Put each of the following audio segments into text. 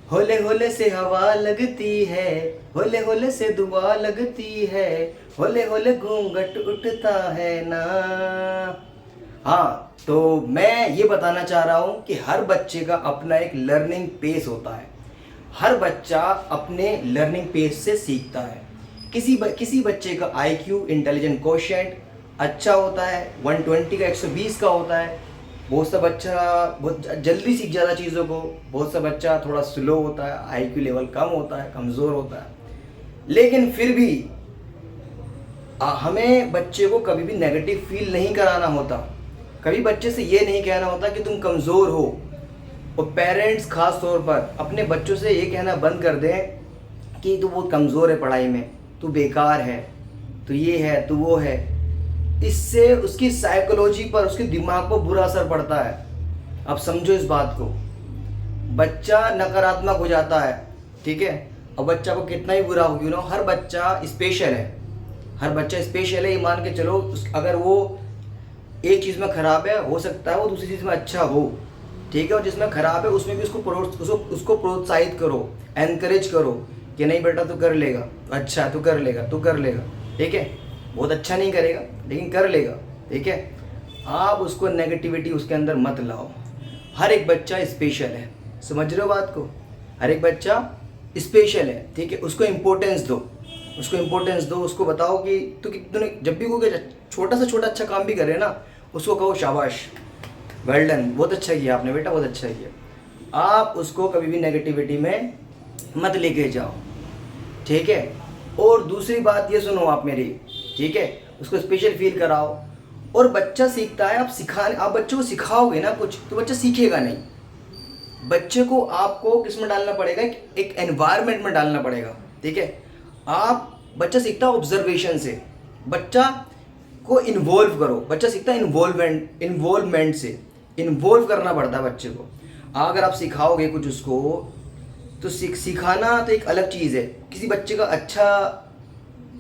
होले होले से हवा लगती है, होले होले से दुआ लगती है, होले होले घूंघट उठता है ना। हाँ, तो मैं ये बताना चाह रहा हूँ कि हर बच्चे का अपना एक लर्निंग पेस होता है। हर बच्चा अपने लर्निंग पेस से सीखता है। किसी बच्चे का आईक्यू इंटेलिजेंट कोशेंट अच्छा होता है, 120 का 120 का होता है। बहुत सा बच्चा बहुत जल्दी सीख जाता है चीज़ों को, बहुत सा बच्चा थोड़ा स्लो होता है, आईक्यू लेवल कम होता है, कमज़ोर होता है। लेकिन फिर भी हमें बच्चे को कभी भी नेगेटिव फील नहीं कराना होता। कभी बच्चे से ये नहीं कहना होता कि तुम कमज़ोर हो। और पेरेंट्स खास तौर पर अपने बच्चों से ये कहना बंद कर दें कि तू बहुत कमज़ोर है पढ़ाई में, तू बेकार है, तू ये है, तू वो है। इससे उसकी साइकोलॉजी पर, उसके दिमाग पर बुरा असर पड़ता है। अब समझो इस बात को, बच्चा नकारात्मक हो जाता है, ठीक है। और बच्चा को कितना ही बुरा हो क्यों ना, हर बच्चा स्पेशल है। हर बच्चा स्पेशल है, ये मान के चलो। अगर वो एक चीज़ में ख़राब है, हो सकता है वो दूसरी चीज़ में अच्छा हो, ठीक है। और जिसमें ख़राब है उसमें भी उसको प्रोत्साहित करो, एनकरेज करो कि नहीं बेटा तू कर लेगा, अच्छा तू कर लेगा, तू कर लेगा, ठीक है। बहुत अच्छा नहीं करेगा लेकिन कर लेगा, ठीक है। आप उसको नेगेटिविटी उसके अंदर मत लाओ। हर एक बच्चा स्पेशल है, समझ रहे हो बात को। हर एक बच्चा स्पेशल है, ठीक है। उसको इम्पोर्टेंस दो, उसको इम्पोर्टेंस दो। उसको बताओ कि तूने जब भी कोई छोटा से छोटा अच्छा काम भी करे ना, उसको कहो शाबाश, वेल डन, बहुत अच्छा किया आपने बेटा, बहुत अच्छा किया। आप उसको कभी भी नेगेटिविटी में मत लेके जाओ, ठीक है। और दूसरी बात ये सुनो आप मेरी, ठीक है। उसको स्पेशल फील कराओ। और बच्चा सीखता है, आप बच्चे को सिखाओगे ना कुछ तो बच्चा सीखेगा नहीं। बच्चे को आपको किस में डालना पड़ेगा, एक एनवायरनमेंट में डालना पड़ेगा, ठीक है। बच्चा सीखता है ऑब्जर्वेशन से। बच्चा को इन्वॉल्व करो, बच्चा सीखता है इन्वॉल्वमेंट से। इन्वॉल्व करना पड़ता है बच्चे को। अगर आप सिखाओगे कुछ उसको तो सिखाना तो एक अलग चीज़ है। किसी बच्चे का अच्छा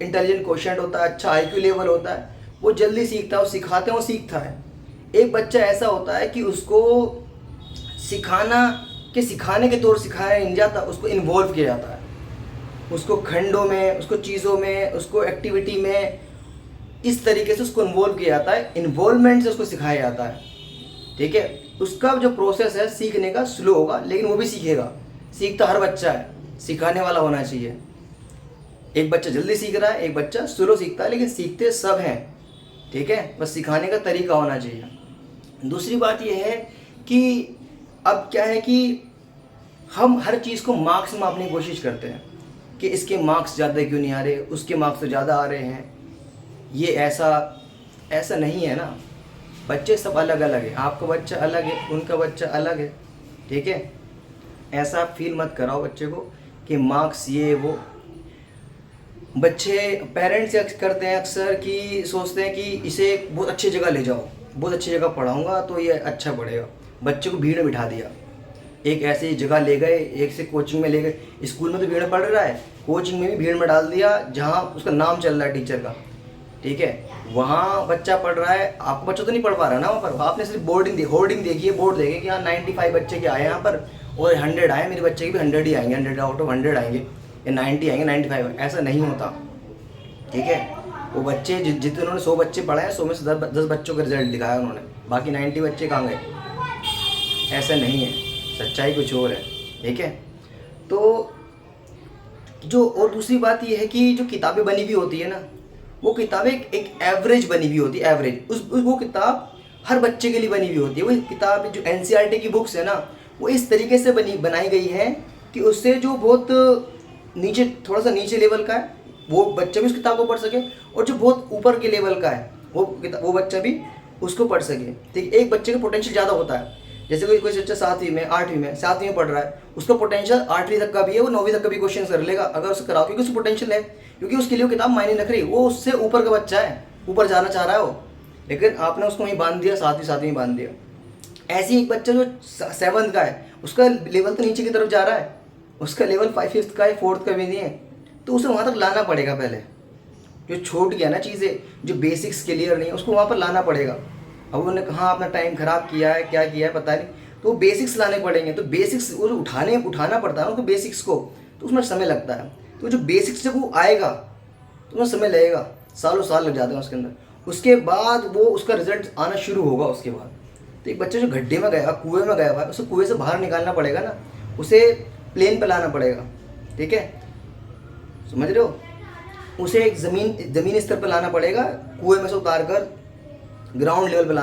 इंटेलिजेंट कोशेंट होता है, अच्छा आईक्यू लेवल होता है, वो जल्दी सीखता है, वो सिखाते हैं वो सीखता है। एक बच्चा ऐसा होता है कि उसको सिखाने के तौर सिखाया नहीं जाता, उसको इन्वॉल्व किया जाता है। उसको खंडों में, उसको चीज़ों में, उसको एक्टिविटी में इस तरीके से उसको इन्वॉल्व किया जाता है। इन्वॉल्वमेंट से उसको सिखाया जाता है, ठीक है। उसका जो प्रोसेस है सीखने का स्लो होगा लेकिन वो भी सीखेगा। सीखता हर बच्चा है, सिखाने वाला होना चाहिए। एक बच्चा जल्दी सीख रहा है, एक बच्चा स्लो सीखता है, लेकिन सीखते सब हैं, ठीक है। बस सिखाने का तरीका होना चाहिए। दूसरी बात यह है कि अब क्या है कि हम हर चीज़ को मार्क्स में मापने की कोशिश करते हैं कि इसके मार्क्स ज़्यादा क्यों नहीं आ रहे, उसके मार्क्स तो ज़्यादा आ रहे हैं। ये ऐसा नहीं है ना। बच्चे सब अलग अलग हैं, आपका बच्चा अलग है, उनका बच्चा अलग है, ठीक है। ऐसा फील मत कराओ बच्चे को कि मार्क्स ये वो। बच्चे पेरेंट्स करते हैं अक्सर कि सोचते हैं कि इसे बहुत अच्छी जगह ले जाओ, बहुत अच्छी जगह पढ़ाऊँगा तो ये अच्छा पढ़ेगा। बच्चे को भीड़ में बिठा दिया, एक ऐसी जगह ले गए, एक से कोचिंग में ले गए। स्कूल में तो भीड़ पड़ रहा है, कोचिंग में भी भीड़ में डाल दिया जहाँ उसका नाम चल रहा है टीचर का, ठीक है। वहाँ बच्चा पढ़ रहा है, आपका बच्चा तो नहीं पढ़ पा रहा ना वहाँ पर। आपने सिर्फ होर्डिंग देखी है, बोर्ड देखे कि हाँ 95 बच्चे के आए यहाँ पर और 100 आए, मेरे बच्चे के भी 100 ही आएंगे, 100 आउट ऑफ 100 आएंगे या 90 आएंगे, 95। ऐसा नहीं होता, ठीक है। वो बच्चे जितने उन्होंने 100 बच्चे पढ़ाए, 100 में से 10 बच्चों का रिजल्ट दिखाया उन्होंने, बाकी 90 बच्चे कहाँ गए। ऐसा नहीं है, सच्चाई कुछ और है, ठीक है। तो और दूसरी बात ये है कि जो किताबें बनी हुई होती है ना, वो किताबें एक एवरेज बनी हुई होती है, एवरेज। वो किताब हर बच्चे के लिए बनी हुई होती है। वो किताब जो एनसीईआरटी की बुक्स है ना, वो इस तरीके से बनाई गई है कि उससे जो बहुत नीचे, थोड़ा सा नीचे लेवल का है वो बच्चा भी उस किताब को पढ़ सके, और जो बहुत ऊपर के लेवल का है वो बच्चा भी उसको पढ़ सके, ठीक है। एक बच्चे का पोटेंशियल ज़्यादा होता है, जैसे कोई बच्चा 7वीं में 8वीं में 7वीं में पढ़ रहा है, उसका पोटेंशियल 8वीं तक का भी है, वो 9वीं तक का भी क्वेश्चन कर लेगा अगर उसे कराओ, क्योंकि उसका पोटेंशियल है, क्योंकि उसके लिए वो किताब मायने रख रही है। वो उससे ऊपर का बच्चा है, ऊपर जाना चाह रहा है वो, लेकिन आपने उसको वहीं बांध दिया, 7वीं बांध दिया। ऐसे ही एक बच्चा जो 7th का है, उसका लेवल तो नीचे की तरफ जा रहा है, उसका लेवल 5th का है, 4th का भी नहीं है, तो उसे वहाँ तक लाना पड़ेगा। पहले जो छूट गया ना चीज़ें, जो बेसिक्स क्लियर नहीं है, उसको वहाँ पर लाना पड़ेगा। अब उन्होंने कहा अपना टाइम ख़राब किया है, क्या किया है पता नहीं, तो वो बेसिक्स लाने पड़ेंगे। तो बेसिक्स वो जो उठाना पड़ता है ना, तो बेसिक्स को, तो उसमें समय लगता है। तो जो बेसिक्स जब वो आएगा तो उसमें समय लगेगा, सालों साल लग जाते हैं उसके अंदर। उसके बाद वो उसका रिजल्ट आना शुरू होगा उसके बाद। तो एक बच्चा जो गड्ढे में गया, कुएं में गया हुआ है, उसे कुएं से बाहर निकालना पड़ेगा ना, उसे प्लेन पे लाना पड़ेगा, ठीक है, समझ रहे हो। उसे एक ज़मीनी स्तर पर लाना पड़ेगा, कुएं में से उतार कर ग्राउंड लेवल पे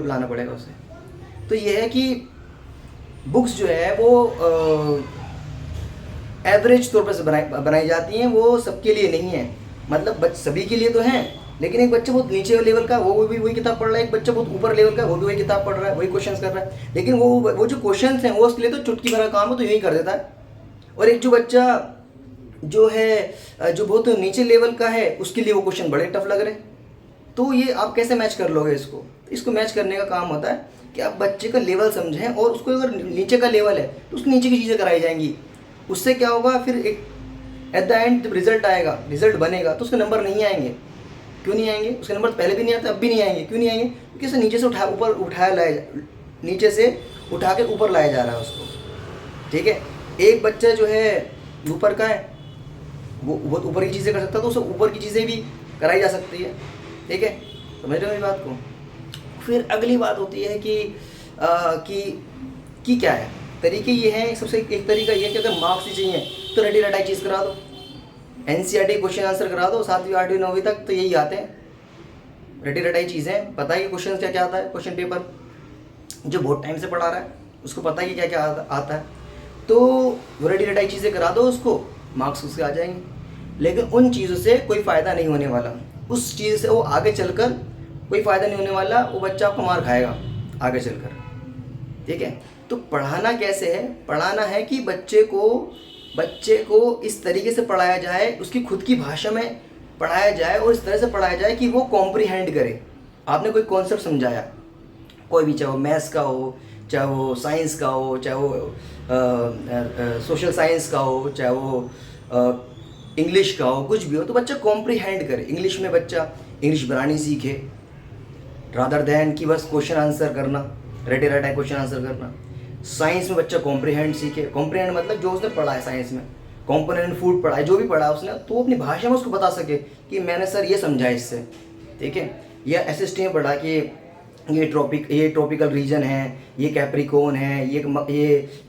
लाना पड़ेगा उसे। तो ये है कि बुक्स जो है वो एवरेज तौर पर से बनाई जाती हैं, वो सबके लिए नहीं है। मतलब सभी के लिए तो हैं, लेकिन एक बच्चा बहुत नीचे लेवल का वो भी वही किताब पढ़ रहा है, एक बच्चा बहुत ऊपर लेवल का वो भी वही किताब पढ़ रहा है, वही क्वेश्चंस कर रहा है, लेकिन वो जो क्वेश्चंस हैं वो उसके लिए तो चुटकी भरा काम है, तो यही कर देता है। और एक जो बच्चा जो है जो बहुत नीचे लेवल का है, उसके लिए वो क्वेश्चन बड़े टफ लग रहे हैं। तो ये आप कैसे मैच कर लोगे इसको मैच करने का काम होता है कि आप बच्चे का लेवल समझें, और उसको अगर नीचे का लेवल है तो उसको नीचे की चीज़ें कराई जाएंगी। उससे क्या होगा, फिर एक एट द एंड जब रिजल्ट बनेगा तो उसके नंबर नहीं आएंगे। क्यों नहीं आएंगे? उसके नंबर पहले भी नहीं आते, अब भी नहीं आएंगे। क्यों नहीं आएंगे? क्योंकि उसे नीचे से उठा के ऊपर लाया जा रहा है उसको, ठीक है। एक बच्चा जो है ऊपर का है, वो बहुत ऊपर की चीज़ें कर सकता है, तो उसे ऊपर की चीज़ें भी कराई जा सकती है, ठीक है, समझ रहे हो मेरी बात को। फिर अगली बात होती है कि क्या है तरीके। ये हैं, सबसे एक तरीका ये है कि अगर मार्क्स ही चाहिए तो रटी रटाई चीज़ करा दो, NCERT क्वेश्चन आंसर करा दो 7वीं 8वीं 9वीं तक, तो यही आते हैं रटी रटाई चीज़ें। पता है कि क्वेश्चन क्या क्या आता है, क्वेश्चन पेपर जो बहुत टाइम से पढ़ा रहा है उसको पता है कि क्या क्या आता है, तो वो रटी रटाई चीज़ें करा दो उसको, मार्क्स उसके आ जाएंगे। लेकिन उन चीज़ों से कोई फ़ायदा नहीं होने वाला, उस चीज़ से वो आगे चलकर कोई फ़ायदा नहीं होने वाला, वो बच्चा आपको मार खाएगा आगे चलकर, ठीक है। तो पढ़ाना कैसे है? पढ़ाना है कि बच्चे को इस तरीके से पढ़ाया जाए, उसकी खुद की भाषा में पढ़ाया जाए, और इस तरह से पढ़ाया जाए कि वो कॉम्प्रीहेंड करे। आपने कोई कॉन्सेप्ट समझाया, कोई भी, चाहे वो मैथ्स का हो, चाहे वो साइंस का हो, चाहे वो सोशल साइंस का हो, चाहे वो इंग्लिश का हो, कुछ भी हो, तो बच्चा कॉम्प्रीहेंड करे। इंग्लिश में बच्चा इंग्लिश बनानी सीखे, रादर देन कि बस क्वेश्चन आंसर करना, रटे रटाई क्वेश्चन आंसर करना। साइंस में बच्चा कॉम्प्रीहेंड सीखे। कॉम्प्रीहेंड मतलब जो उसने पढ़ा है साइंस में, कॉम्पोनेंट फूड पढ़ा है, जो भी पढ़ा है उसने, तो अपनी भाषा में उसको बता सके कि मैंने सर ये समझा इससे, ठीक है। या SST में पढ़ा कि ये ट्रॉपिकल रीजन है, ये कैप्रिकॉन है, ये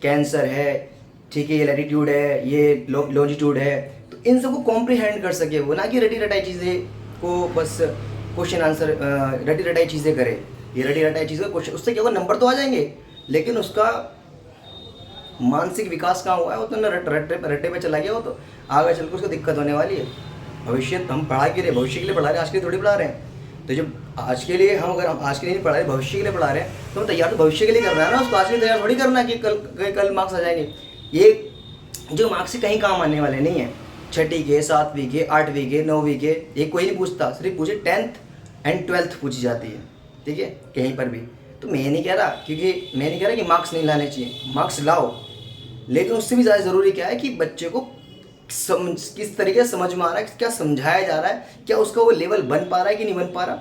कैंसर है, ठीक है, ये लैटिट्यूड है, ये लॉन्जिट्यूड है। तो इन सबको कॉम्प्रीहेंड कर सके वो, ना कि रटी रटाई चीज़ें को बस क्वेश्चन आंसर रटी रटाई चीज़ें करे। ये रटी रटाई चीज़ें क्वेश्चन, उससे क्या होगा, नंबर तो आ जाएंगे, लेकिन उसका मानसिक विकास कहाँ हुआ है, वो तो ना रट्टे पे चला गया, वो तो आगे चलकर उसको दिक्कत होने वाली है। भविष्य हम पढ़ा के लिए, भविष्य के लिए पढ़ा रहे हैं, आज के लिए थोड़ी पढ़ा रहे हैं। तो जब आज के लिए अगर हम आज के लिए नहीं पढ़ा रहे, भविष्य के लिए पढ़ा रहे हैं, तो हम तैयार तो भविष्य के लिए करना है ना, उसको आज के लिए तैयार थोड़ी करना कि कल मार्क्स आ जाएंगे। ये जो मार्क्स से कहीं काम आने वाले नहीं है, 6ठी के, 7वीं के, 8वीं के, 9वीं के, ये कोई नहीं पूछता, सिर्फ पूछे 10th एंड 12th पूछी जाती है, ठीक है, कहीं पर भी। तो मैं नहीं कह रहा कि मार्क्स नहीं लाने चाहिए, मार्क्स लाओ, लेकिन उससे भी ज़्यादा ज़रूरी क्या है कि बच्चे को किस तरीके से समझ में आ रहा है, क्या समझाया जा रहा है, क्या उसका वो लेवल बन पा रहा है कि नहीं बन पा रहा,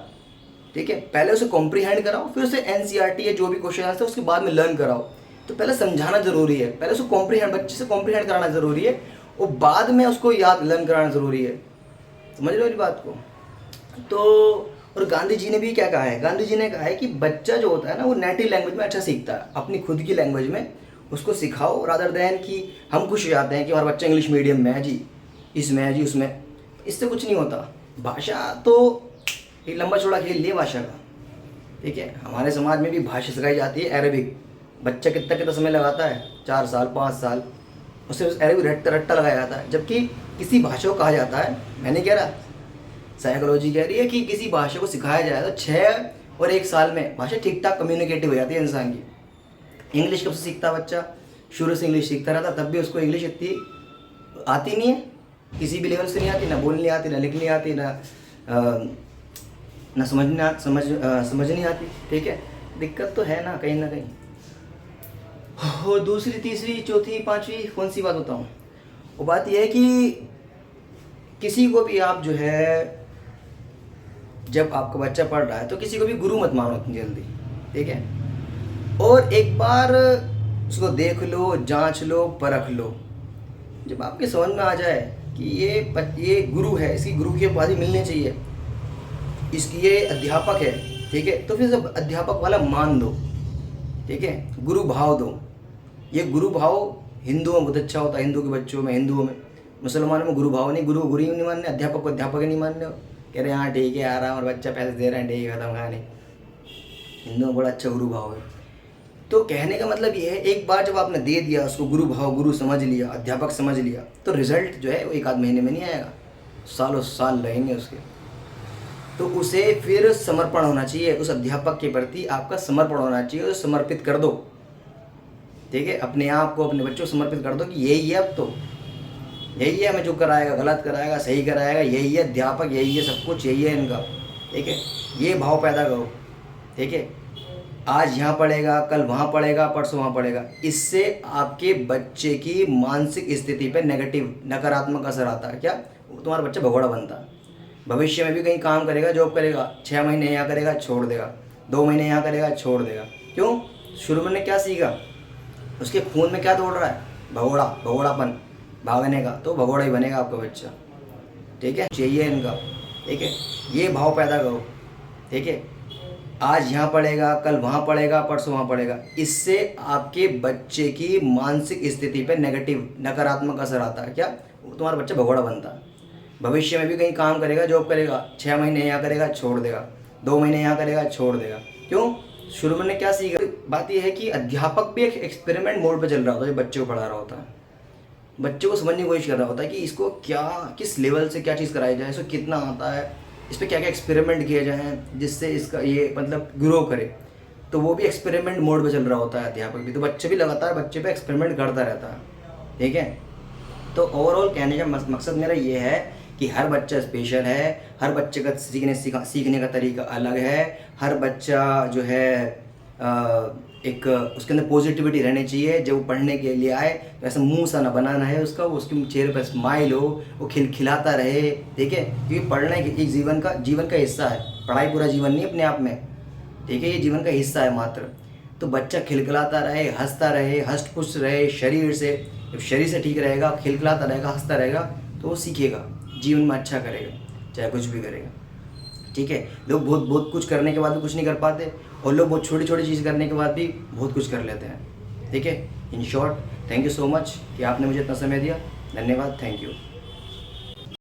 ठीक है। पहले उसे कॉम्प्रीहेंड कराओ, फिर उसे NCERT या जो भी क्वेश्चन आंसर उसके बाद में लर्न कराओ। तो पहले समझाना ज़रूरी है, पहले उसको बच्चे से कॉम्प्रीहेंड कराना ज़रूरी है, और बाद में उसको लर्न कराना ज़रूरी है। समझ रहे हो मेरी बात को। तो और गांधी जी ने भी क्या कहा है, गांधी जी ने कहा है कि बच्चा जो होता है ना, वो नेटिव लैंग्वेज में अच्छा सीखता है, अपनी खुद की लैंग्वेज में उसको सिखाओ, रादर देन कि हम खुश हो जाते हैं कि हमारा बच्चा इंग्लिश मीडियम में है जी, इसमें है जी, उसमें। इससे कुछ नहीं होता। भाषा तो एक लंबा चौड़ा खेल लिया भाषा का, ठीक है। हमारे समाज में भी भाषा सिखाई जाती है अरेबिक। बच्चा कितना समय लगाता है, 4 साल 5 साल, उससे अरेबिक रट्टा लगाया जाता है। जबकि किसी भाषा को कहा जाता है, मैं नहीं कह रहा, साइकोलॉजी कह रही है कि किसी भाषा को सिखाया जाए तो 6 और 1 साल में भाषा ठीक ठाक कम्युनिकेटिव हो जाती है इंसान की। इंग्लिश कब से सीखता बच्चा? शुरू से इंग्लिश सीखता रहता, तब भी उसको इंग्लिश इतनी आती नहीं है, किसी भी लेवल से नहीं आती, ना बोलनी आती, ना लिखनी आती, ना समझ नहीं आती, ठीक है। दिक्कत तो है ना कहीं ना कहीं। और दूसरी, तीसरी, चौथी, 5वीं कौन सी बात बताऊँ? वो बात यह है कि किसी को भी आप जो है, जब आपका बच्चा पढ़ रहा है तो किसी को भी गुरु मत मानो इतनी जल्दी, ठीक है। और एक बार उसको देख लो, जांच लो, परख लो। जब आपके समझ में आ जाए कि ये गुरु है, इसकी गुरु की उपाधि मिलनी चाहिए, इसकी ये अध्यापक है, ठीक है, तो फिर सब अध्यापक वाला मान दो, ठीक है, गुरु भाव दो। ये गुरु भाव हिंदुओं में बहुत अच्छा होता है, हिंदू के बच्चों में, हिंदुओं में। मुसलमानों में गुरु भाव नहीं, गुरु गुरु ही नहीं मानने, अध्यापक को अध्यापक ही नहीं मानने। कह रहे हाँ ठीक है, आ रहा और बच्चा पैसे दे रहे हैं, ठीक है, खत्म कहानी। हिंदुओं में बड़ा अच्छा गुरु भाव है। तो कहने का मतलब ये है, एक बार जब आपने दे दिया उसको गुरु भाव, गुरु समझ लिया, अध्यापक समझ लिया, तो रिजल्ट जो है वो एक आध महीने में नहीं आएगा, सालों साल लगेंगे उसके। तो उसे फिर समर्पण होना चाहिए, उस अध्यापक के प्रति आपका समर्पण होना चाहिए, उसे समर्पित कर दो, ठीक है, अपने आप को, अपने बच्चों को समर्पित कर दो कि यही है, अब तो यही है, हमें जो कराएगा, गलत कराएगा, सही कराएगा, यही है अध्यापक, यही है सब कुछ, यही है इनका, ठीक है। ये भाव पैदा करो, ठीक है। आज यहाँ पढ़ेगा, कल वहाँ पढ़ेगा, परसों वहाँ पढ़ेगा। इससे आपके बच्चे की मानसिक स्थिति पर नेगेटिव, नकारात्मक असर आता है। क्या? तुम्हारा बच्चा भगोड़ा बनता है, भविष्य में भी कहीं काम करेगा, जॉब करेगा, 6 महीने यहाँ करेगा, छोड़ देगा, 2 महीने यहाँ करेगा, छोड़ देगा। क्यों? शुरू में क्या सीखा, उसके खून में क्या दौड़ रहा है? भगोड़ापन, भागने का। तो भगोड़ा ही बनेगा आपका बच्चा, ठीक है। चाहिए इनका, ठीक है। ये भाव पैदा करो, ठीक है। आज यहाँ पढ़ेगा, कल वहाँ पढ़ेगा, परसों वहाँ पढ़ेगा। इससे आपके बच्चे की मानसिक स्थिति पे नेगेटिव, नकारात्मक असर आता है। क्या? तुम्हारा बच्चा भगोड़ा बनता है, भविष्य में भी कहीं काम करेगा, जॉब करेगा, 6 महीने यहाँ करेगा, छोड़ देगा, 2 महीने यहाँ करेगा, छोड़ देगा। क्यों? शुरू में क्या सीखा? बात यह है कि अध्यापक भी एक एक्सपेरिमेंट मोड पे चल रहा होता है, जो बच्चे को पढ़ा रहा होता है, बच्चे को समझने की कोशिश कर रहा होता है कि इसको क्या, किस लेवल से क्या चीज़ कराई जाए, इसको कितना आता है, इस पर क्या क्या एक्सपेरिमेंट किए जाएँ जिससे इसका ये मतलब ग्रो करे। तो वो भी एक्सपेरिमेंट मोड पे चल रहा होता है अध्यापक भी। तो बच्चे भी लगातार बच्चे पे एक्सपेरिमेंट करता रहता है, ठीक है। तो ओवरऑल कहने का मकसद मेरा ये है कि हर बच्चा स्पेशल है, हर बच्चे का सीखने का तरीका अलग है। हर बच्चा जो है एक उसके अंदर पॉजिटिविटी रहनी चाहिए। जब वो पढ़ने के लिए आए तो ऐसा मुंह सा ना बनाना है उसका, वो उसके चेहरे पर स्माइल हो, वो खिलखिलाता रहे, ठीक है। क्योंकि पढ़ने की एक जीवन का हिस्सा है, पढ़ाई पूरा जीवन नहीं अपने आप में, ठीक है, ये जीवन का हिस्सा है मात्र। तो बच्चा खिलखिलाता रहे, हंसता रहे, हष्ट पुष्ट रहे शरीर से। जब शरीर से ठीक रहेगा, खिलखिलाता रहेगा, हंसता रहेगा, तो वो सीखेगा, जीवन में अच्छा करेगा, चाहे कुछ भी करेगा, ठीक है। लोग बहुत कुछ करने के बाद भी कुछ नहीं कर पाते, और लोग बहुत छोटी छोटी चीज़ करने के बाद भी बहुत कुछ कर लेते हैं, ठीक है। In short, thank you so much कि आपने मुझे इतना समय दिया। धन्यवाद, थैंक यू।